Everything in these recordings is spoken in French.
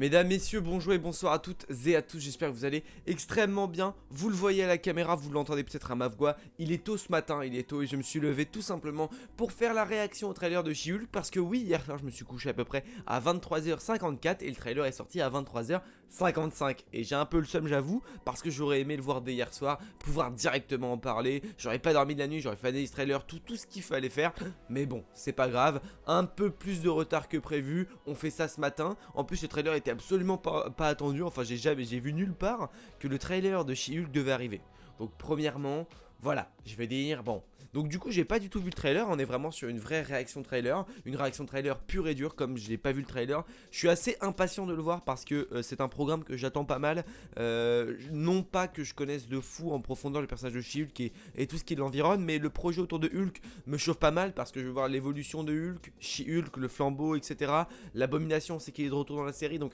Mesdames, messieurs, bonjour et bonsoir à toutes et à tous, j'espère que vous allez extrêmement bien. Vous le voyez à la caméra, vous l'entendez peut-être à ma voix, il est tôt ce matin, il est tôt et je me suis levé tout simplement pour faire la réaction au trailer de She-Hulk. Parce que oui, hier soir je me suis couché à peu près à 23h54 et le trailer est sorti à 23h55. Et j'ai un peu le seum, j'avoue, parce que j'aurais aimé le voir dès hier soir, pouvoir directement en parler. J'aurais pas dormi de la nuit, j'aurais fait des trailer, tout ce qu'il fallait faire. Mais bon, c'est pas grave, un peu plus de retard que prévu, on fait ça ce matin. En plus le trailer était absolument pas attendu, enfin j'ai vu nulle part que le trailer de She-Hulk devait arriver. Donc premièrement, voilà, je vais dire bon. Donc du coup j'ai pas du tout vu le trailer, on est vraiment sur une vraie réaction trailer, une réaction trailer pure et dure comme je n'ai pas vu le trailer. Je suis assez impatient de le voir parce que c'est un programme que j'attends pas mal. Non pas que je connaisse de fou en profondeur le personnage de She-Hulk et tout ce qui l'environne, mais le projet autour de Hulk me chauffe pas mal parce que je veux voir l'évolution de Hulk, She-Hulk, le flambeau, etc. L'abomination, c'est qu'il est de retour dans la série, donc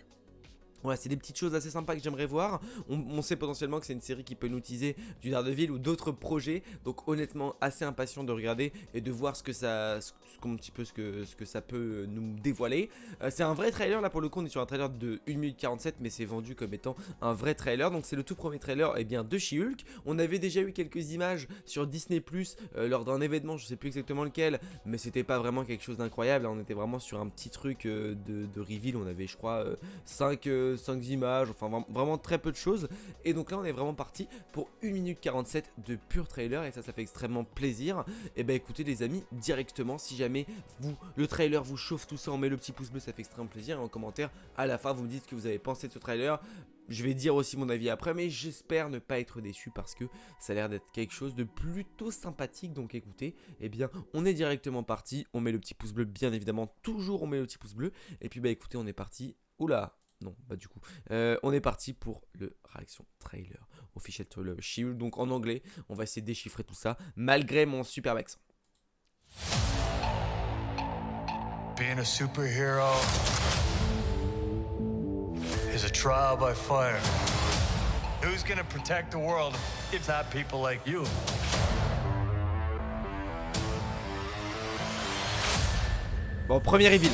voilà, c'est des petites choses assez sympas que j'aimerais voir. On sait potentiellement que c'est une série qui peut nous teaser du Daredevil ou d'autres projets. Donc honnêtement assez impatient de regarder et de voir un petit peu ce que ça peut nous dévoiler. C'est un vrai trailer, là pour le coup on est sur un trailer de 1 minute 47, mais c'est vendu comme étant un vrai trailer. Donc c'est le tout premier trailer de She-Hulk. On avait déjà eu quelques images sur Disney Plus lors d'un événement, je sais plus exactement lequel, mais c'était pas vraiment quelque chose d'incroyable. On était vraiment sur un petit truc de reveal. On avait je crois 5 images, enfin vraiment très peu de choses. Et donc là on est vraiment parti pour 1 minute 47 de pur trailer et ça fait extrêmement plaisir. Et bah écoutez les amis, directement si jamais le trailer vous chauffe tout ça, on met le petit pouce bleu, ça fait extrêmement plaisir. Et en commentaire à la fin vous me dites ce que vous avez pensé de ce trailer. Je vais dire aussi mon avis après, mais j'espère ne pas être déçu parce que ça a l'air d'être quelque chose de plutôt sympathique. Donc écoutez, eh bien on est directement parti, on met le petit pouce bleu bien évidemment, toujours on met le petit pouce bleu. Et puis bah écoutez on est parti, oula non, bah du coup, on est parti pour le réaction trailer, official trailer She-Hulk, donc en anglais, on va essayer de déchiffrer tout ça, malgré mon super accent. Being a superhero is a trial by fire. Who's gonna protect the world if not people like you? Bon, premier reveal.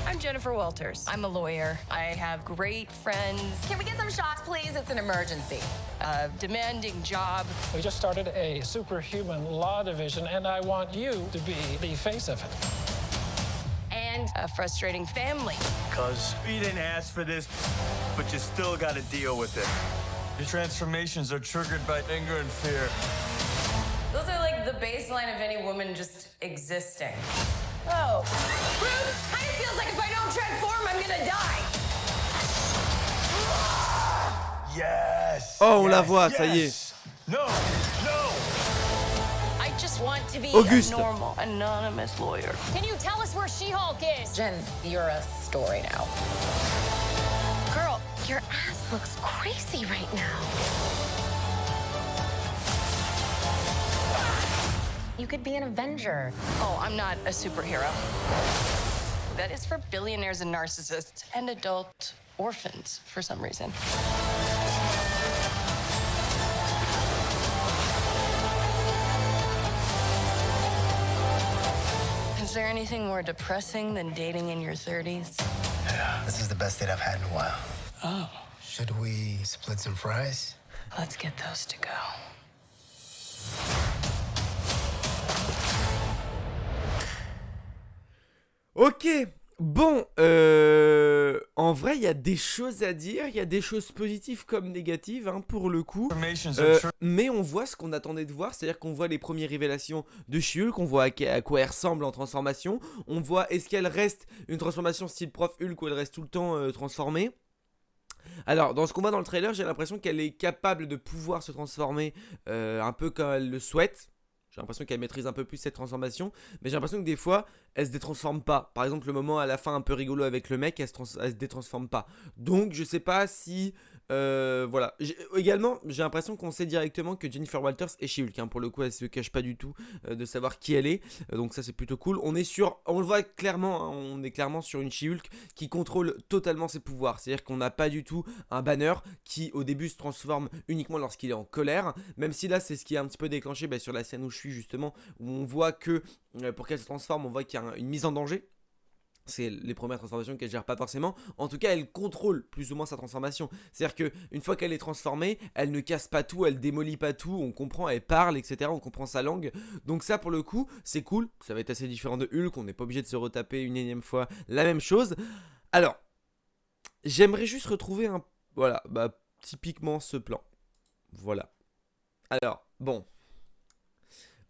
I'm Jennifer Walters. I'm a lawyer. I have great friends. Can we get some shots, please? It's an emergency. A demanding job. We just started a superhuman law division, and I want you to be the face of it. And a frustrating family. Cause you didn't ask for this, but you still gotta deal with it. Your transformations are triggered by anger and fear. Those are like the baseline of any woman just existing. Oh. Bruce, kind of feels like if I don't transform, I'm gonna die. Yes! Oh, on la yes, voit, ça y est. yes. No! No! I just want to be Auguste. a normal, anonymous lawyer. Can you tell us where She-Hulk is? Jen, you're a story now. Girl, your ass looks crazy right now. You could be an Avenger. Oh, I'm not a superhero. That is for billionaires and narcissists and adult orphans for some reason. Is there anything more depressing than dating in your 30s? Yeah, this is the best date I've had in a while. Oh, Should we split some fries? let's get those to go. Ok, bon, en vrai il y a des choses à dire, il y a des choses positives comme négatives pour le coup. Transformations are triggered. Mais on voit ce qu'on attendait de voir, c'est-à-dire qu'on voit les premières révélations de She-Hulk, on voit à quoi elle ressemble en transformation, on voit est-ce qu'elle reste une transformation style prof Hulk ou elle reste tout le temps transformée. Alors dans ce qu'on voit dans le trailer, j'ai l'impression qu'elle est capable de pouvoir se transformer un peu comme elle le souhaite. J'ai l'impression qu'elle maîtrise un peu plus cette transformation, mais j'ai l'impression que des fois, elle se détransforme pas. Par exemple, le moment à la fin un peu rigolo avec le mec, elle se détransforme pas. Donc, je sais pas si... voilà. Également, j'ai l'impression qu'on sait directement que Jennifer Walters est She-Hulk. Pour le coup, elle se cache pas du tout de savoir qui elle est. Donc ça, c'est plutôt cool. On le voit clairement, on est clairement sur une She-Hulk qui contrôle totalement ses pouvoirs. C'est-à-dire qu'on n'a pas du tout un Banner qui, au début, se transforme uniquement lorsqu'il est en colère. Même si là, c'est ce qui est un petit peu déclenché sur la scène où je suis justement, où on voit que pour qu'elle se transforme, on voit qu'il y a une mise en danger. C'est les premières transformations qu'elle gère pas forcément. En tout cas, elle contrôle plus ou moins sa transformation. C'est-à-dire qu'une fois qu'elle est transformée, elle ne casse pas tout, elle démolit pas tout. On comprend, elle parle, etc. On comprend sa langue. Donc ça, pour le coup, c'est cool. Ça va être assez différent de Hulk. On n'est pas obligé de se retaper une énième fois la même chose. Alors, j'aimerais juste retrouver un... Voilà, bah typiquement ce plan. Voilà. Alors, bon.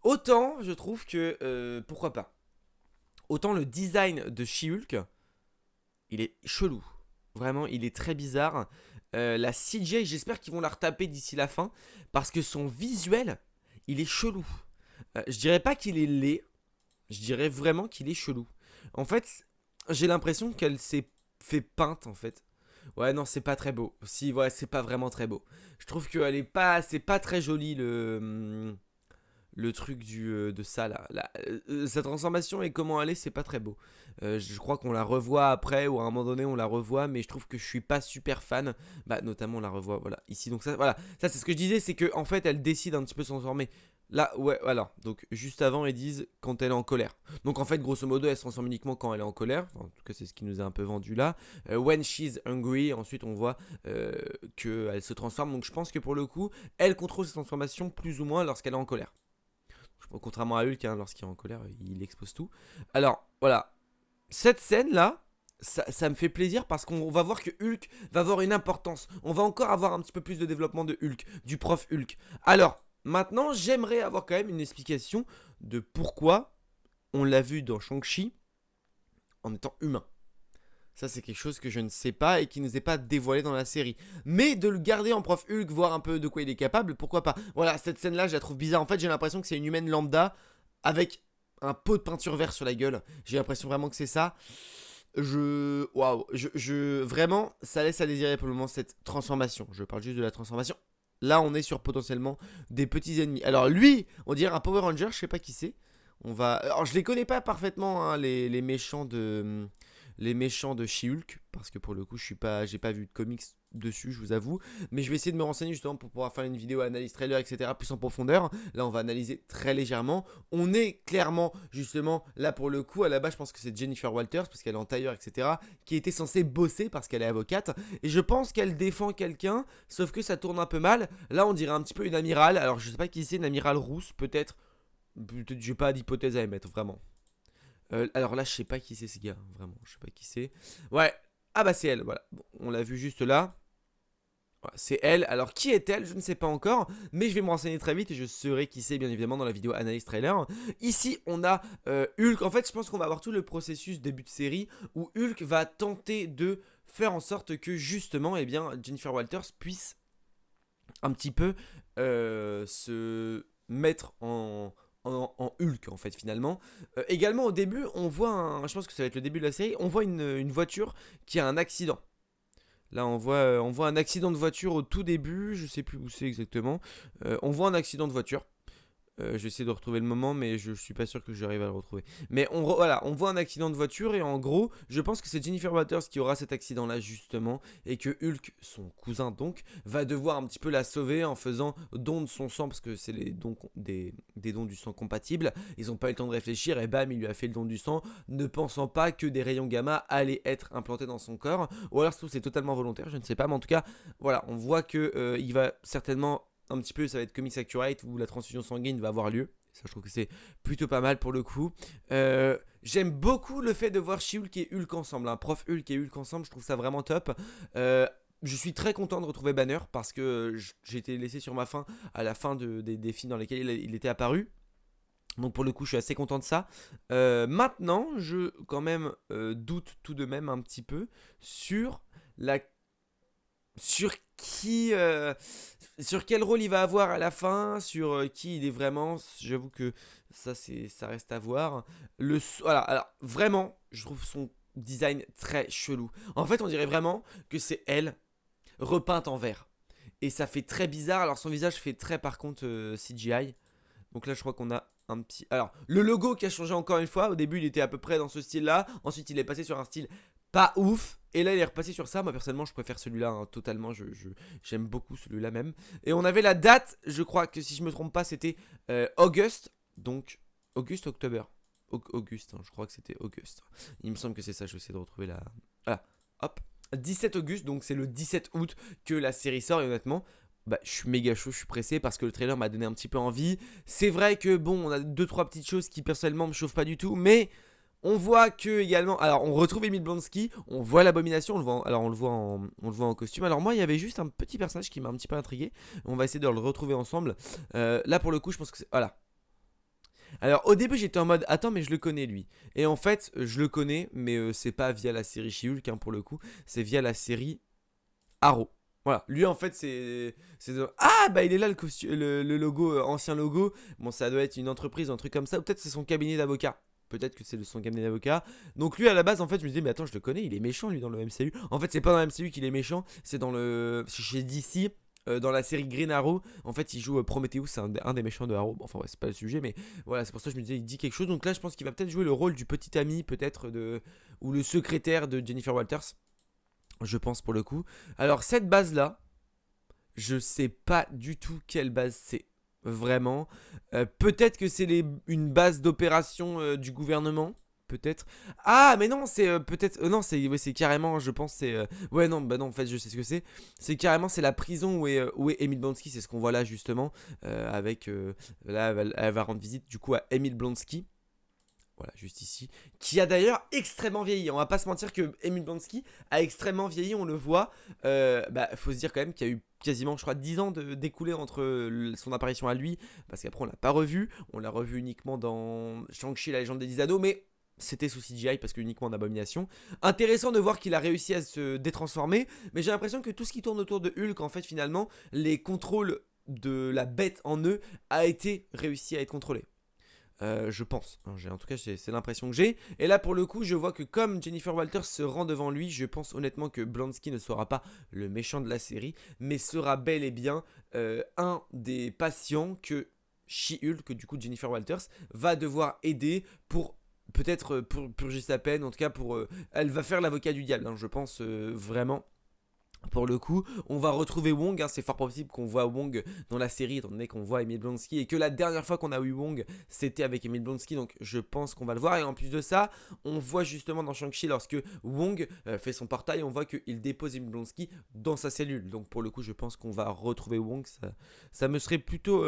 Autant, je trouve que... pourquoi pas. Autant le design de She-Hulk, il est chelou. Vraiment, il est très bizarre. La CGI, j'espère qu'ils vont la retaper d'ici la fin. Parce que son visuel, il est chelou. Je dirais pas qu'il est laid. Je dirais vraiment qu'il est chelou. En fait, j'ai l'impression qu'elle s'est fait peinte, en fait. Ouais, non, c'est pas très beau. Si, ouais, c'est pas vraiment très beau. Je trouve qu'elle est pas... C'est pas très joli, le truc de ça là, sa transformation et comment elle est, c'est pas très beau. Je crois qu'on la revoit après ou à un moment donné on la revoit, mais je trouve que je suis pas super fan. Bah notamment on la revoit voilà ici, donc ça voilà, ça c'est ce que je disais, c'est que en fait elle décide un petit peu de se transformer. Là ouais voilà, donc juste avant ils disent quand elle est en colère. Donc en fait grosso modo elle se transforme uniquement quand elle est en colère, enfin, en tout cas c'est ce qui nous est un peu vendu là. When she's angry, ensuite on voit qu'elle se transforme, donc je pense que pour le coup elle contrôle ses transformations plus ou moins lorsqu'elle est en colère. Contrairement à Hulk, hein, lorsqu'il est en colère, il expose tout. Alors, voilà. Cette scène-là, ça me fait plaisir parce qu'on va voir que Hulk va avoir une importance. On va encore avoir un petit peu plus de développement de Hulk, du prof Hulk. Alors, maintenant, j'aimerais avoir quand même une explication de pourquoi on l'a vu dans Shang-Chi en étant humain. Ça, c'est quelque chose que je ne sais pas et qui ne nous est pas dévoilé dans la série. Mais de le garder en prof Hulk, voir un peu de quoi il est capable, pourquoi pas. Voilà, cette scène-là, je la trouve bizarre. En fait, j'ai l'impression que c'est une humaine lambda avec un pot de peinture vert sur la gueule. J'ai l'impression vraiment que c'est ça. Waouh. Vraiment, ça laisse à désirer pour le moment cette transformation. Je parle juste de la transformation. Là, on est sur potentiellement des petits ennemis. Alors lui, on dirait un Power Ranger, je sais pas qui c'est. Alors, je les connais pas parfaitement, hein, les méchants de... Les méchants de She-Hulk, parce que pour le coup j'ai pas vu de comics dessus, je vous avoue, mais je vais essayer de me renseigner justement pour pouvoir faire une vidéo analyse trailer, etc. plus en profondeur. Là on va analyser très légèrement. On est clairement justement là pour le coup, à la base je pense que c'est Jennifer Walters parce qu'elle est en tailleur, etc. qui était censée bosser parce qu'elle est avocate, et je pense qu'elle défend quelqu'un, sauf que ça tourne un peu mal. Là on dirait un petit peu une amirale, alors je sais pas qui c'est, une amirale rousse peut-être j'ai pas d'hypothèse à émettre vraiment. Alors là, je sais pas qui c'est ce gars, vraiment, je sais pas qui c'est. Ouais, ah bah c'est elle, voilà. Bon, on l'a vu juste là. Voilà, c'est elle. Alors qui est-elle? Je ne sais pas encore, mais je vais me renseigner très vite et je saurai qui c'est bien évidemment dans la vidéo analyse trailer. Ici, on a Hulk. En fait, je pense qu'on va avoir tout le processus début de série où Hulk va tenter de faire en sorte que justement, eh bien, Jennifer Walters puisse un petit peu se mettre en Hulk en fait finalement. Également au début on voit je pense que ça va être le début de la série, on voit une voiture qui a un accident. Là on voit un accident de voiture au tout début, je sais plus où c'est exactement. On voit un accident de voiture. Je vais essayer de retrouver le moment, mais je suis pas sûr que j'arrive à le retrouver. Mais voilà, on voit un accident de voiture et en gros, je pense que c'est Jennifer Walters qui aura cet accident-là justement, et que Hulk, son cousin donc, va devoir un petit peu la sauver en faisant don de son sang, parce que c'est les dons des dons du sang compatibles. Ils ont pas eu le temps de réfléchir et bam, il lui a fait le don du sang, ne pensant pas que des rayons gamma allaient être implantés dans son corps, ou alors c'est totalement volontaire, je ne sais pas, mais en tout cas, voilà, on voit que il va certainement un petit peu, ça va être Comics Accurate où la transfusion sanguine va avoir lieu. Ça, je trouve que c'est plutôt pas mal pour le coup. J'aime beaucoup le fait de voir She-Hulk et Hulk ensemble, hein. Prof Hulk et Hulk ensemble, je trouve ça vraiment top. Je suis très content de retrouver Banner parce que j'ai été laissé sur ma faim à la fin des films dans lesquels il était apparu. Donc pour le coup je suis assez content de ça. Maintenant je quand même doute tout de même un petit peu sur quel rôle il va avoir à la fin, sur qui il est vraiment. J'avoue que ça reste à voir. Voilà, alors vraiment je trouve son design très chelou. En fait on dirait vraiment que c'est elle repeinte en vert, et ça fait très bizarre. Alors son visage fait très par contre CGI. Donc là je crois qu'on a un petit... Alors le logo qui a changé encore une fois. Au début il était à peu près dans ce style là, ensuite il est passé sur un style pas ouf, et là il est repassé sur ça. Moi personnellement je préfère celui-là, hein, totalement. J'aime beaucoup celui-là même. Et on avait la date, je crois que si je me trompe pas c'était Auguste. Donc Auguste, Octobre. Auguste, hein, je crois que c'était Auguste. Il me semble que c'est ça, je vais essayer de retrouver la... Voilà, hop. 17 Auguste, donc c'est le 17 août que la série sort et honnêtement, bah, je suis méga chaud, je suis pressé parce que le trailer m'a donné un petit peu envie. C'est vrai que bon, on a 2-3 petites choses qui personnellement me chauffent pas du tout, mais on voit que également, alors on retrouve Emile Blonsky, on voit l'Abomination, on le voit en costume. Alors moi, il y avait juste un petit personnage qui m'a un petit peu intrigué. On va essayer de le retrouver ensemble. Là pour le coup, je pense que c'est... Voilà. Alors au début j'étais en mode attends mais je le connais lui. Et en fait je le connais mais c'est pas via la série She-Hulk hein, pour le coup. C'est via la série Arrow. Voilà, lui en fait c'est ah bah il est là le logo, ancien logo. Bon ça doit être une entreprise, un truc comme ça. Ou peut-être c'est son cabinet d'avocat. Peut-être que c'est son cabinet d'avocat. Donc lui à la base en fait je me disais mais attends je le connais, il est méchant lui dans le MCU. En fait c'est pas dans le MCU qu'il est méchant, c'est dans le... chez DC. Dans la série Green Arrow, en fait, il joue Prometheus, c'est un des méchants de Arrow. Bon, enfin, ouais, c'est pas le sujet, mais voilà, c'est pour ça que je me disais, il dit quelque chose. Donc là, je pense qu'il va peut-être jouer le rôle du petit ami, peut-être, ou le secrétaire de Jennifer Walters. Je pense pour le coup. Alors, cette base-là, je sais pas du tout quelle base c'est. Vraiment. Peut-être que c'est une base d'opération du gouvernement. Peut-être. Ah, mais non, c'est peut-être. Non, c'est carrément, je pense, c'est. Ouais, non, bah non, en fait, je sais ce que c'est. C'est carrément, c'est la prison où est Emile Blonsky. C'est ce qu'on voit là, justement. Avec. Là, elle va rendre visite, du coup, à Emile Blonsky. Voilà, juste ici. Qui a d'ailleurs extrêmement vieilli. On va pas se mentir que Emile Blonsky a extrêmement vieilli, on le voit. Bah, faut se dire quand même qu'il y a eu quasiment, je crois, 10 ans d'écoulé entre son apparition à lui. Parce qu'après, on l'a pas revu. On l'a revu uniquement dans Shang-Chi, la légende des 10 anneaux. Mais. C'était sous CGI parce que uniquement en Abomination. Intéressant de voir qu'il a réussi à se détransformer. Mais j'ai l'impression que tout ce qui tourne autour de Hulk, en fait, finalement, les contrôles de la bête en eux a été réussi à être contrôlé. Je pense. En tout cas, c'est l'impression que j'ai. Et là, pour le coup, je vois que comme Jennifer Walters se rend devant lui, je pense honnêtement que Blonsky ne sera pas le méchant de la série, mais sera bel et bien un des patients que She-Hulk, que du coup Jennifer Walters, va devoir aider pour... Peut-être pour purger sa peine, en tout cas elle va faire l'avocat du diable, hein, je pense vraiment. Pour le coup, on va retrouver Wong, hein, c'est fort possible qu'on voit Wong dans la série, étant donné qu'on voit Emile Blonsky, et que la dernière fois qu'on a eu Wong, c'était avec Emile Blonsky, donc je pense qu'on va le voir. Et en plus de ça, on voit justement dans Shang-Chi, lorsque Wong fait son portail, on voit qu'il dépose Emile Blonsky dans sa cellule. Donc pour le coup, je pense qu'on va retrouver Wong, ça me serait plutôt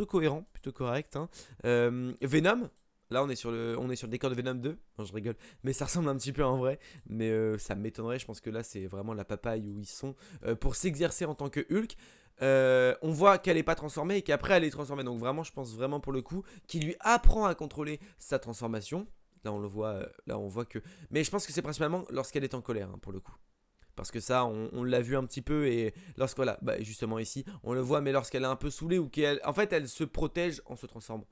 cohérent, plutôt correct. Hein. Venom. Là, on est sur le décor de Venom 2. Non, je rigole. Mais ça ressemble un petit peu en vrai. Mais ça m'étonnerait. Je pense que là, c'est vraiment la papaye où ils sont pour s'exercer en tant que Hulk. On voit qu'elle n'est pas transformée et qu'après, elle est transformée. Donc vraiment, je pense vraiment pour le coup qu'il lui apprend à contrôler sa transformation. Là, on le voit. Là, on voit que... Mais je pense que c'est principalement lorsqu'elle est en colère, hein, pour le coup. Parce que ça, on l'a vu un petit peu. Et lorsque, voilà, bah, justement ici, on le voit. Mais lorsqu'elle est un peu saoulée ou qu'elle... En fait, elle se protège en se transformant.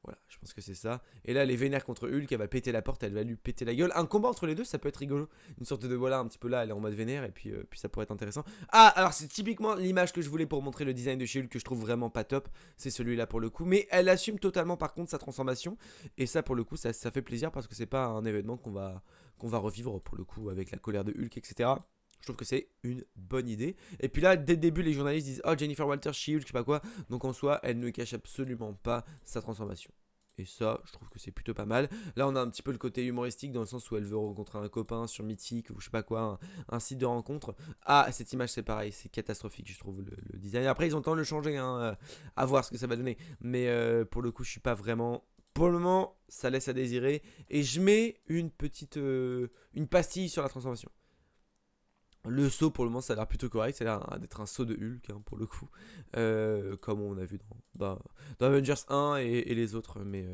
Voilà, je pense que c'est ça. Et là, elle est vénère contre Hulk, elle va péter la porte, elle va lui péter la gueule. Un combat entre les deux, ça peut être rigolo. Une sorte de, voilà, un petit peu là, elle est en mode vénère, et puis ça pourrait être intéressant. Ah, alors c'est typiquement l'image que je voulais pour montrer le design de She-Hulk, que je trouve vraiment pas top. C'est celui-là pour le coup. Mais elle assume totalement par contre sa transformation. Et ça, pour le coup, ça fait plaisir parce que c'est pas un événement qu'on va revivre pour le coup avec la colère de Hulk, etc. Je trouve que c'est une bonne idée. Et puis là, dès le début, les journalistes disent « Oh, Jennifer Walters, She-Hulk, je sais pas quoi ». Donc en soi, elle ne cache absolument pas sa transformation. Et ça, je trouve que c'est plutôt pas mal. Là, on a un petit peu le côté humoristique dans le sens où elle veut rencontrer un copain sur Mythique ou je sais pas quoi, un site de rencontre. Ah, cette image, c'est pareil, c'est catastrophique, je trouve, le design. Après, ils ont le temps de le changer, hein, à voir ce que ça va donner. Mais pour le coup, je suis pas vraiment... Pour le moment, ça laisse à désirer. Et je mets une petite... une pastille sur la transformation. Le saut pour le moment ça a l'air plutôt correct, ça a l'air d'être un saut de Hulk hein, pour le coup, comme on a vu dans Avengers 1 et les autres, mais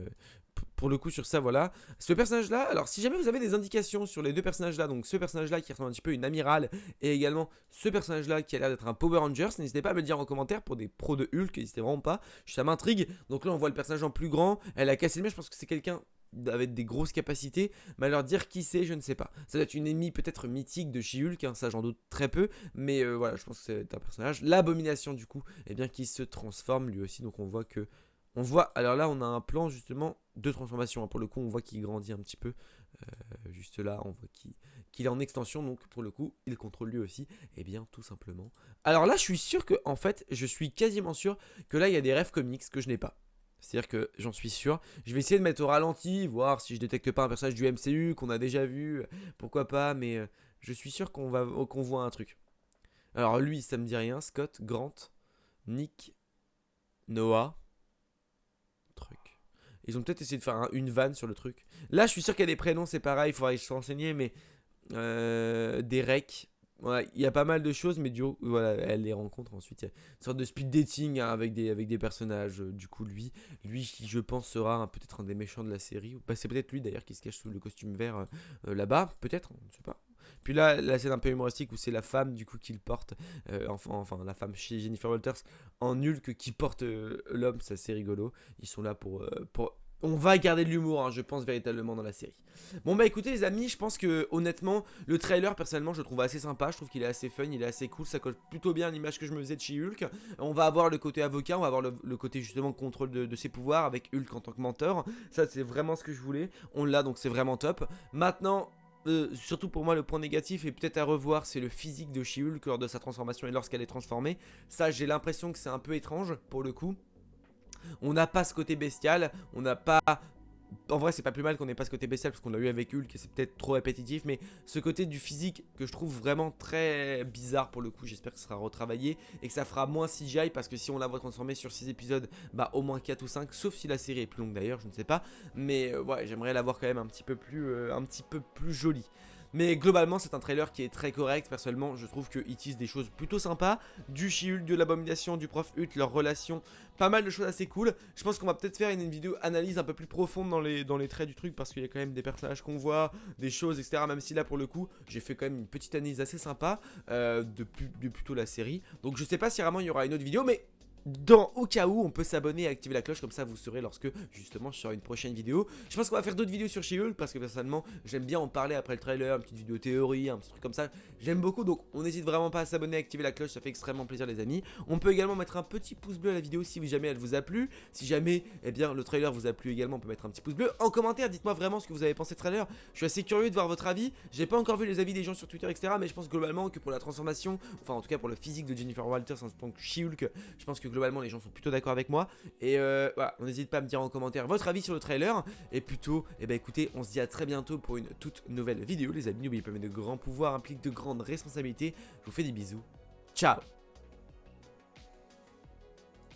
pour le coup sur ça voilà. Ce personnage là, alors si jamais vous avez des indications sur les deux personnages là, donc ce personnage là qui ressemble un petit peu à une amirale et également ce personnage là qui a l'air d'être un Power Rangers, n'hésitez pas à me le dire en commentaire pour des pros de Hulk, n'hésitez vraiment pas, ça m'intrigue. Donc là on voit le personnage en plus grand, elle a cassé le mien, je pense que c'est quelqu'un avec des grosses capacités, mais alors dire qui c'est, je ne sais pas. Ça doit être une ennemie peut-être mythique de She-Hulk, hein, ça j'en doute très peu, mais voilà, je pense que c'est un personnage. L'Abomination du coup, eh bien qui se transforme lui aussi, donc on voit que... alors là on a un plan justement de transformation, hein, pour le coup on voit qu'il grandit un petit peu, juste là on voit qu'il est en extension, donc pour le coup il contrôle lui aussi, et bien tout simplement. Alors là je suis sûr que, en fait, je suis quasiment sûr que là il y a des rêves comics que je n'ai pas. C'est-à-dire que j'en suis sûr. Je vais essayer de mettre au ralenti, voir si je détecte pas un personnage du MCU qu'on a déjà vu. Pourquoi pas, mais je suis sûr qu'on voit un truc. Alors lui, ça me dit rien. Scott, Grant, Nick, Noah. Truc. Ils ont peut-être essayé de faire une vanne sur le truc. Là, je suis sûr qu'il y a des prénoms, c'est pareil. Il faudrait que je sois renseigné, mais Derek. Ouais, il y a pas mal de choses, mais voilà, elle les rencontre ensuite. Il y a une sorte de speed dating hein, avec des personnages. Du coup, lui qui je pense sera peut-être un des méchants de la série. Bah, c'est peut-être lui d'ailleurs qui se cache sous le costume vert là-bas, peut-être, on ne sait pas. Puis là, la scène un peu humoristique où c'est la femme du coup qui le porte, enfin la femme chez Jennifer Walters en Hulk qui porte l'homme, c'est assez rigolo. Ils sont là pour on va garder de l'humour, hein, je pense véritablement dans la série. Bon bah écoutez les amis, je pense que honnêtement, le trailer personnellement je le trouve assez sympa, je trouve qu'il est assez fun, il est assez cool, ça colle plutôt bien à l'image que je me faisais de chez Hulk. On va avoir le côté avocat, on va avoir le côté justement contrôle de ses pouvoirs avec Hulk en tant que mentor. Ça c'est vraiment ce que je voulais, on l'a donc c'est vraiment top. Maintenant... surtout pour moi le point négatif et peut-être à revoir c'est le physique de She-Hulk lors de sa transformation et lorsqu'elle est transformée. Ça j'ai l'impression que c'est un peu étrange pour le coup. On n'a pas ce côté bestial, on n'a pas... En vrai c'est pas plus mal qu'on n'ait pas ce côté bestial parce qu'on l'a eu avec Hulk et c'est peut-être trop répétitif, mais ce côté du physique que je trouve vraiment très bizarre pour le coup, j'espère que ça sera retravaillé et que ça fera moins CGI parce que si on la voit transformer sur 6 épisodes, bah au moins 4 ou 5, sauf si la série est plus longue d'ailleurs, je ne sais pas, mais ouais j'aimerais la voir quand même un petit peu plus jolie. Mais globalement c'est un trailer qui est très correct, personnellement je trouve qu'ils teasent des choses plutôt sympas, du She-Hulk, de l'abomination, du prof Hulk, leur relation, pas mal de choses assez cool. Je pense qu'on va peut-être faire une vidéo analyse un peu plus profonde dans les traits du truc parce qu'il y a quand même des personnages qu'on voit, des choses etc. Même si là pour le coup j'ai fait quand même une petite analyse assez sympa de plutôt la série. Donc je sais pas si vraiment il y aura une autre vidéo mais... au cas où on peut s'abonner et activer la cloche comme ça vous saurez lorsque justement je ferai une prochaine vidéo. Je pense qu'on va faire d'autres vidéos sur She-Hulk parce que personnellement j'aime bien en parler après le trailer, une petite vidéo théorie, un petit truc comme ça, j'aime beaucoup donc on n'hésite vraiment pas à s'abonner et activer la cloche, ça fait extrêmement plaisir les amis. On peut également mettre un petit pouce bleu à la vidéo si jamais elle vous a plu, si jamais eh bien le trailer vous a plu également on peut mettre un petit pouce bleu. En commentaire dites-moi vraiment ce que vous avez pensé de trailer, je suis assez curieux de voir votre avis, j'ai pas encore vu les avis des gens sur Twitter etc mais je pense globalement que pour la transformation, enfin en tout cas pour le physique de Jennifer Walters en tant que She-Hulk, je pense que globalement les gens sont plutôt d'accord avec moi et voilà, on n'hésite pas à me dire en commentaire votre avis sur le trailer et plutôt, et bah écoutez, on se dit à très bientôt pour une toute nouvelle vidéo les amis, n'oubliez pas que de grands pouvoirs impliquent de grandes responsabilités, je vous fais des bisous, ciao.